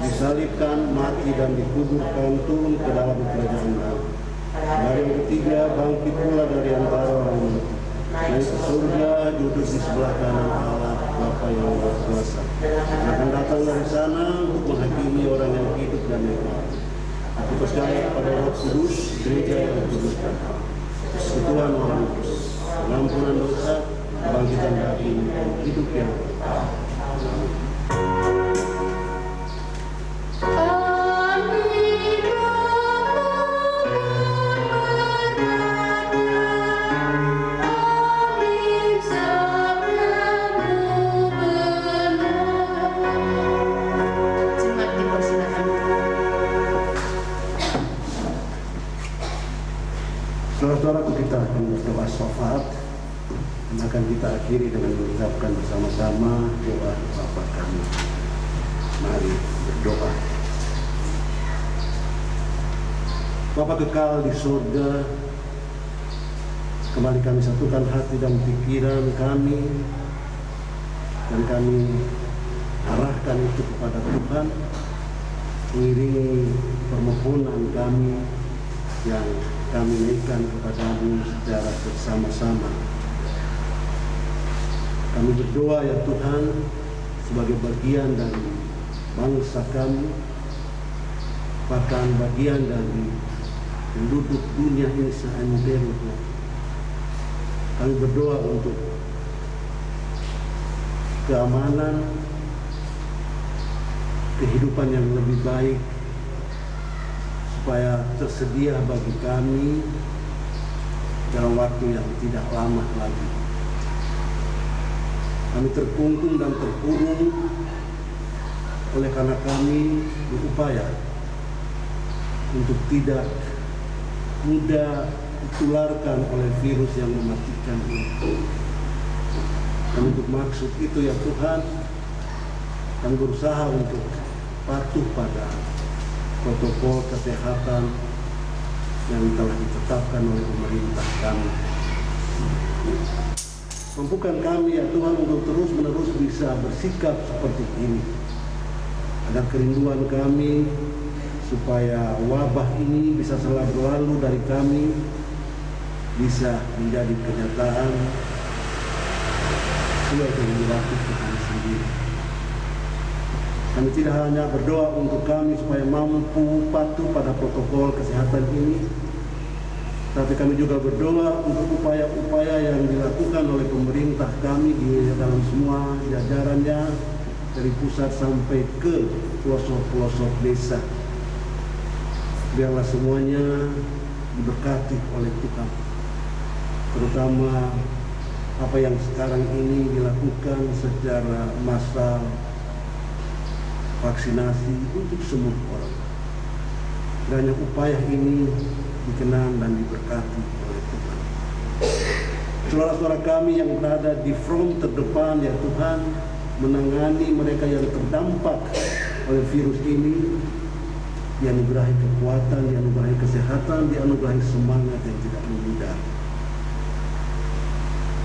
disalibkan, mati dan dikuburkan, turun ke dalam kerajaan Allah. Dari yang ketiga bangkit pula dari antara orang mati, naik ke surga, duduk di sebelah kanan Allah Bapa yang berkuasa, akan datang dari sana untuk menghakimi orang yang hidup dan yang mati. Aku percaya pada Roh Kudus, gereja yang kudus, persekutuan orang kudus, pengampunan dosa, kebangkitan daging, dan hidup yang kekal. Saudara-saudaraku, kita akan berdoa syafaat dan akan kita akhiri dengan mengucapkan bersama-sama doa Bapa kami. Mari berdoa. Bapa kekal di surga, kembali kami satukan hati dan pikiran kami, dan kami arahkan itu kepada Tuhan, mengiringi permohonan kami yang kami naikkan kepada-Mu secara bersama-sama. Kami berdoa ya Tuhan, sebagai bagian dari bangsa kami, bahkan bagian dari penduduk dunia ini seantero. Kami berdoa untuk keamanan, kehidupan yang lebih baik, supaya tersedia bagi kami dalam waktu yang tidak lama lagi. Kami terkungkung dan terkurung oleh karena kami berupaya untuk tidak mudah ditularkan oleh virus yang mematikan ini. Dan untuk maksud itu ya Tuhan, kami berusaha untuk patuh pada protokol kesehatan yang telah ditetapkan oleh pemerintah kami. Mampukan kami ya Tuhan untuk terus-menerus bisa bersikap seperti ini, agar kerinduan kami supaya wabah ini bisa selalu berlalu dari kami bisa menjadi kenyataan sesuai dengan waktu Tuhan sendiri. Kami tidak hanya berdoa untuk kami supaya mampu patuh pada protokol kesehatan ini, tapi kami juga berdoa untuk upaya-upaya yang dilakukan oleh pemerintah kami di dalam semua jajarannya, dari pusat sampai ke pelosok-pelosok desa, Biarlah semuanya diberkati oleh Tuhan, terutama apa yang sekarang ini dilakukan secara massal, vaksinasi untuk semua orang. Kiranya upaya ini dikenan dan diberkati oleh Tuhan. Saudara-saudara kami yang berada di front terdepan, ya Tuhan, menangani mereka yang terdampak oleh virus ini, dianugerahi kekuatan, dianugerahi kesehatan, dianugerahi semangat yang tidak memudar.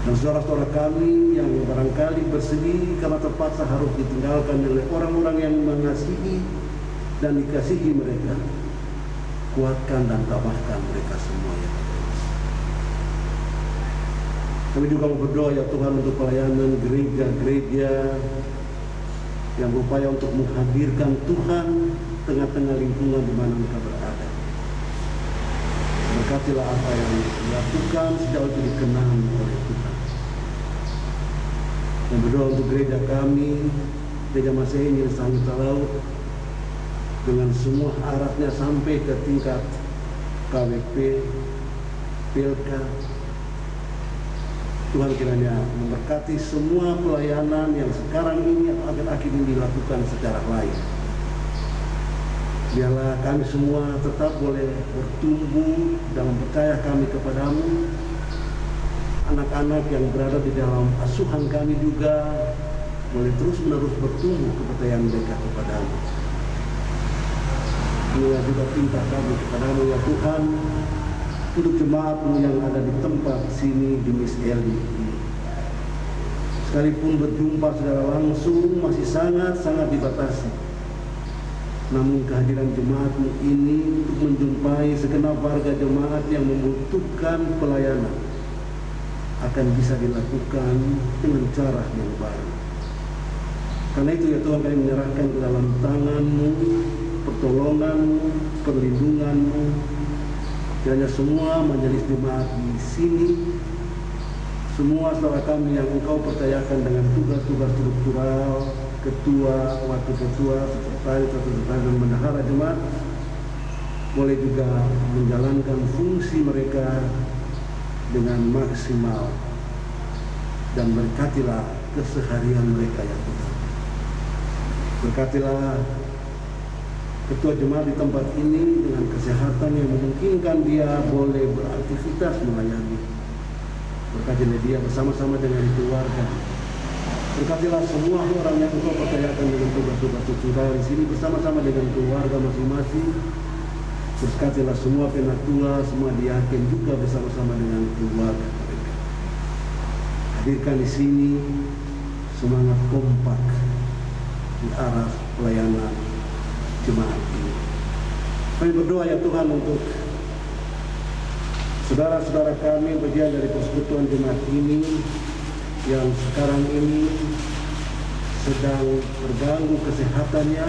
Dan saudara-saudara kami yang barangkali bersedih karena terpaksa harus ditinggalkan oleh orang-orang yang mengasihi dan dikasihi mereka, kuatkan dan tabahkan mereka semua, ya Tuhan. Kami juga berdoa, ya Tuhan, untuk pelayanan gereja-gereja yang berupaya untuk menghadirkan Tuhan tengah-tengah lingkungan di mana mereka berada. Berkatilah apa yang dilakukan sejauh itu dikenal oleh Tuhan. Dan berdoa untuk gereja kami, gereja Masehi di Sangita Laut, dengan semua aratnya sampai ke tingkat KWP, Pilka. Tuhan kiranya memberkati semua pelayanan yang sekarang ini atau akhir-akhir ini dilakukan secara lain. Biarlah kami semua tetap boleh bertumbuh dalam percaya kami kepadamu. Anak-anak yang berada di dalam asuhan kami juga boleh terus-menerus bertumbuh kepercayaan mereka kepadamu. Inilah juga pinta kami kepadamu, ya Tuhan, untuk jemaatmu yang ada di tempat sini di Miss Eli ini. Sekalipun berjumpa secara langsung masih sangat-sangat dibatasi, namun kehadiran jemaatmu ini untuk menjumpai segenap warga jemaat yang membutuhkan pelayanan akan bisa dilakukan dengan cara yang baru. Karena itu, ya Tuhan, kami menyerahkan ke dalam tangan-Mu pertolongan-Mu, perlindungan-Mu. Kiranya semua majelis jemaat di sini, semua saudara kami yang Engkau percayakan dengan tugas-tugas struktural, ketua, wakil ketua, sekretaris dan bendahara jemaat, boleh juga menjalankan fungsi mereka dengan maksimal, dan berkatilah keseharian mereka, ya Tuhan. Berkatilah ketua jemaat di tempat ini dengan kesehatan yang memungkinkan dia boleh beraktivitas melayani. Berkatilah dia bersama-sama dengan keluarga. Berkatilah semua orang yang Engkau percayakan dengan tugas-tugas struktural di sini bersama-sama dengan keluarga masing-masing. Berkatilah semua penatua, semua diaken juga bersama-sama dengan keluarga mereka. Hadirkan di sini semangat kompak di arah pelayanan jemaat ini. Kami berdoa, ya Tuhan, untuk saudara-saudara kami bagian dari persekutuan jemaat ini yang sekarang ini sedang terganggu kesehatannya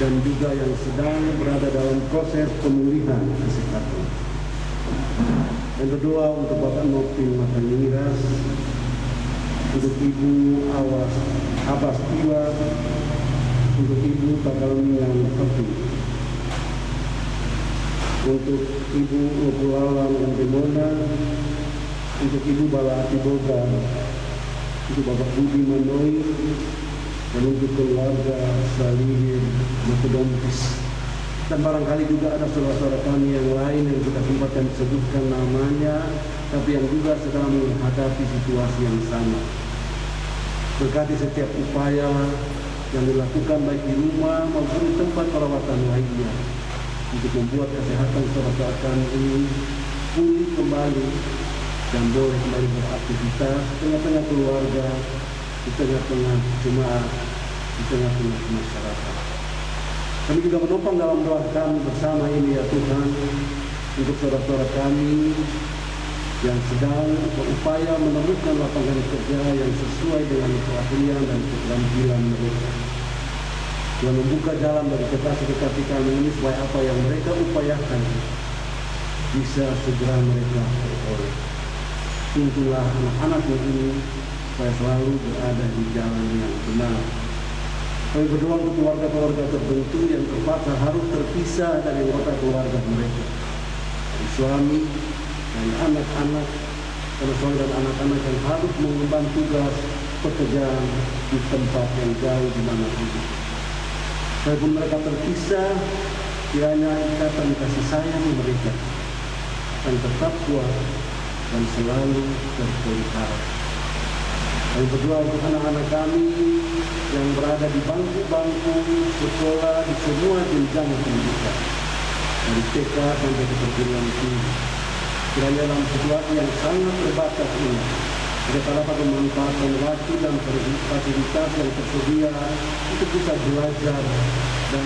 dan juga yang sedang berada dalam proses pemulihan kesehatan. Dan berdoa untuk Bapak Nopin Mataniras, untuk Ibu Abbas Iwa, untuk Ibu Takalmiang Tepi, untuk Ibu Nopulalang dan Demona, untuk Ibu Balati Boga, untuk Bapak Budi Manoi, dan untuk keluarga Salihir Makedompis. Dan barangkali juga ada saudara-saudara kami yang lain yang kita sempatkan disebutkan namanya, tapi yang juga sedang menghadapi situasi yang sama. Berkati setiap upaya yang dilakukan baik di rumah maupun di tempat perawatan lainnya untuk membuat kesehatan saudara-saudara kami ini pulih kembali dan boleh kembali beraktivitas di tengah-tengah keluarga, di tengah-tengah jemaat, di tengah-tengah masyarakat. Kami juga menopang dalam doa kami bersama ini, ya Tuhan, untuk saudara-saudara kami yang sedang berupaya menemukan lapangan kerja yang sesuai dengan keahlian dan keterampilan mereka. Yang membuka jalan bagi kekasih-kekasih kami ini supaya apa yang mereka upayakan bisa segera mereka peroleh. Tuntunlah anak-anakmu ini supaya selalu berada di jalan yang benar. Kami berdoa untuk keluarga-keluarga tertentu yang terpaksa harus terpisah dari anggota keluarga mereka, dari suami, dari anak-anak, karena suami dan anak-anak yang harus mengemban tugas pekerjaan di tempat yang jauh di mana pun. Walaupun mereka terpisah, kiranya ikatan kasih sayang mereka akan tetap kuat dan selalu terpelihara. Kami berdoa untuk anak-anak kami yang berada di bangku-bangku sekolah di semua jenjang pendidikan, dari TK sampai ke perguruan tinggi. Kiranya dalam situasi yang sangat terbatas ini, mereka dapat memanfaatkan waktu dan fasilitas yang tersedia untuk bisa belajar dan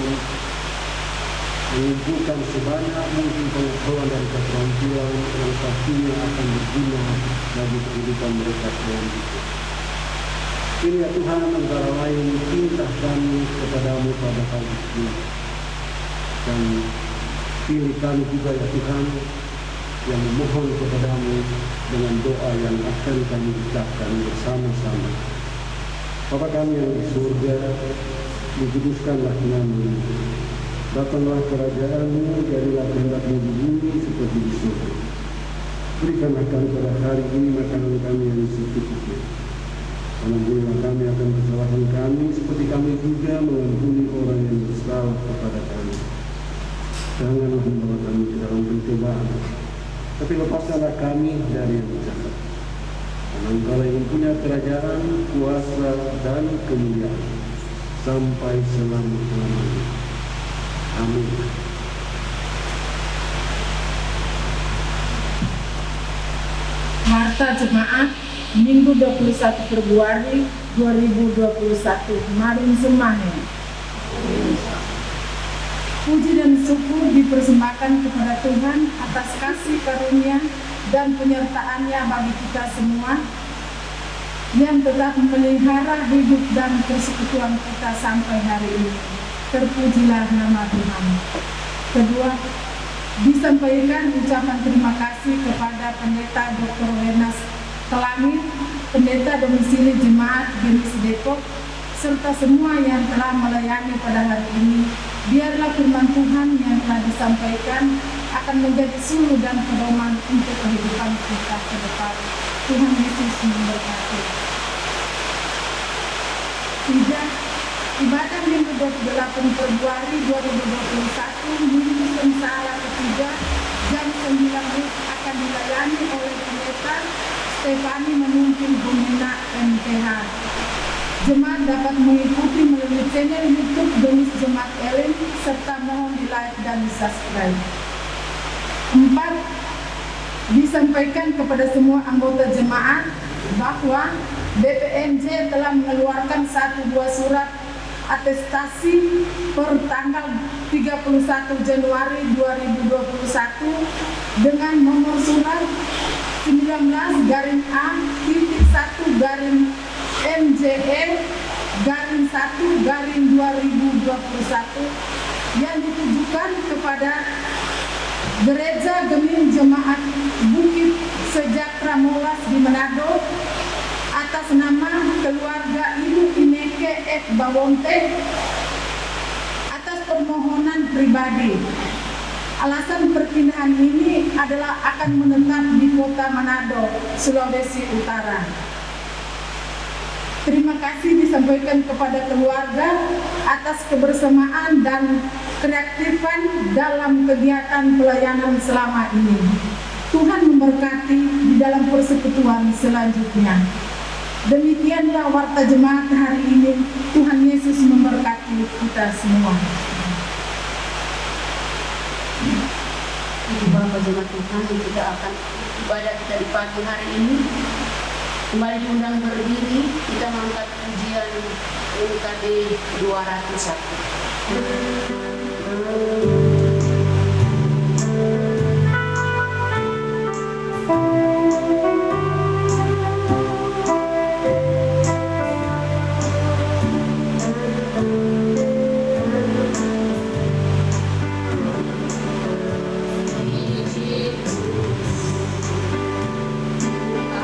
mengumpulkan sebanyak mungkin pengetahuan dan keterampilan yang pastinya akan berguna bagi kehidupan mereka selanjutnya. Ini ya Tuhan, antara lain perintah kami kepadamu pada pagi ini, dan pilih kami juga ya Tuhan yang memohon kepadamu dengan doa yang akan kami ucapkan bersama-sama. Bapa kami yang di surga, dikuduskanlah namamu. Datanglah kerajaan-Mu, jadilah kehendak-Mu di bumi seperti di surga. Berikanlah kami pada hari ini makanan kami yang secukupnya. Ampunilah kami akan kesalahan kami, seperti kami juga mengampuni orang yang bersalah kepada kami. Janganlah membawa kami ke dalam pencobaan, tapi lepaskanlah kami dari yang jahat. Karena Engkau yang mempunyai kerajaan, kuasa, dan kemuliaan sampai selama-lamanya. Amin. Marta Jemaat Minggu 21 Februari 2021. Marin Semahe. Puji dan syukur dipersembahkan kepada Tuhan atas kasih karunia dan penyertaan-Nya bagi kita semua yang tetap memelihara hidup dan persekutuan kita sampai hari ini. Terpujilah nama Tuhan. Kedua, disampaikan ucapan terima kasih kepada Pendeta Dr. Wenas Kelangit, Pendeta Domisili Jemaat Genis Depok, serta semua yang telah melayani pada hari ini. Biarlah firman Tuhan yang telah disampaikan akan menjadi suluh dan pedoman untuk kehidupan kita ke depan. Tuhan Yesus memberkati. 3. Ibadah Minggu 28 Februari 2021, Minggu Sengsara ketiga, jam 9 akan dilayani oleh Pendeta Stefani memimpin Bumena MTH. Jemaat dapat mengikuti melalui channel YouTube Genis Jemaat Elim, serta mohon di like dan di subscribe. 4. Disampaikan kepada semua anggota jemaat bahwa BPNJ telah mengeluarkan 1 buah surat atestasi per tanggal 31 Januari 2021 dengan nomor surat 19-MJE-1-2021 yang ditujukan kepada Gereja Gemim Jemaat Bukit Sejahtera Molas di Manado atas nama keluarga Ibu Ineke F. Bawonte atas permohonan pribadi. Alasan perpindahan ini adalah akan menetap di Kota Manado, Sulawesi Utara. Terima kasih disampaikan kepada keluarga atas kebersamaan dan kreatifan dalam kegiatan pelayanan selama ini. Tuhan memberkati di dalam persekutuan selanjutnya. Demikianlah warta jemaat hari ini. Tuhan Yesus memberkati kita semua. Ibu Bapak jemaat Tuhan, kita akan ibadah kita di pagi hari ini. Kembali diundang berdiri, kita mengangkat pujian UKB 201.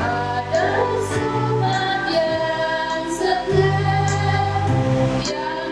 Ada sobat yang setia, yang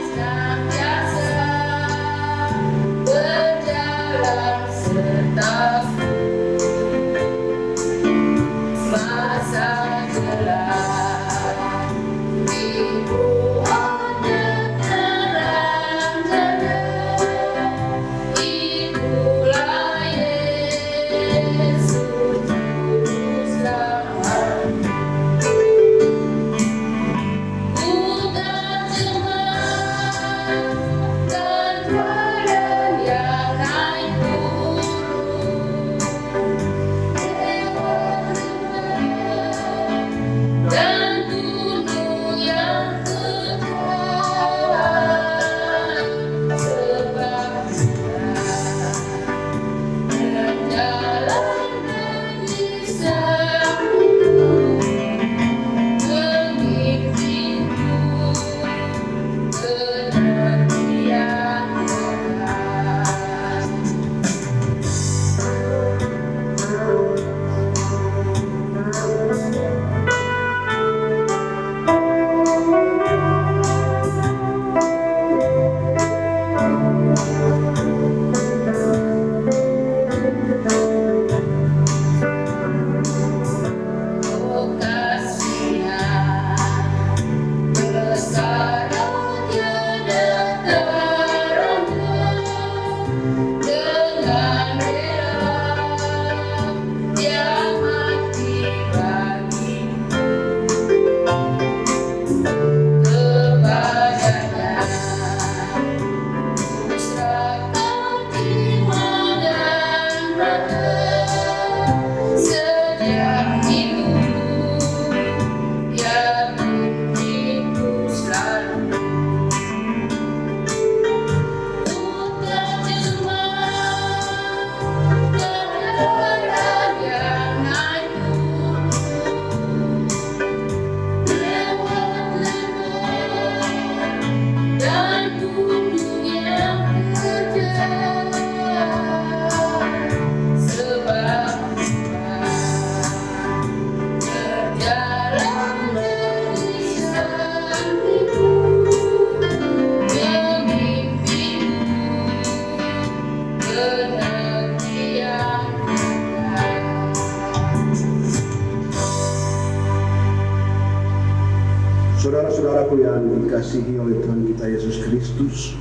Saudara-saudaraku yang dikasihi oleh Tuhan kita Yesus Kristus,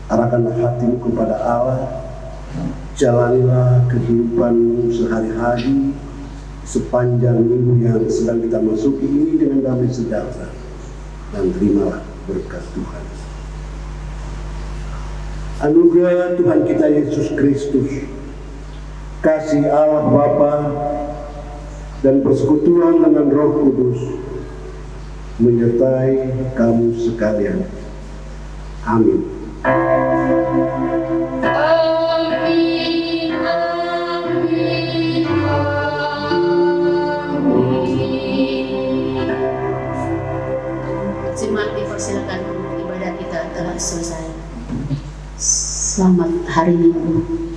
arahkanlah hatimu kepada Allah, jalanilah kehidupanmu sehari-hari sepanjang minggu yang sedang kita masuki ini dengan damai sejahtera, dan terimalah berkat Tuhan. Anugerah Tuhan kita Yesus Kristus, kasih Allah Bapa, dan persekutuan dengan Roh Kudus menyertai kamu sekalian. Amin. Amin, amin, amin. Jemaat dipersilakan untuk ibadah kita telah selesai. Selamat hari Minggu.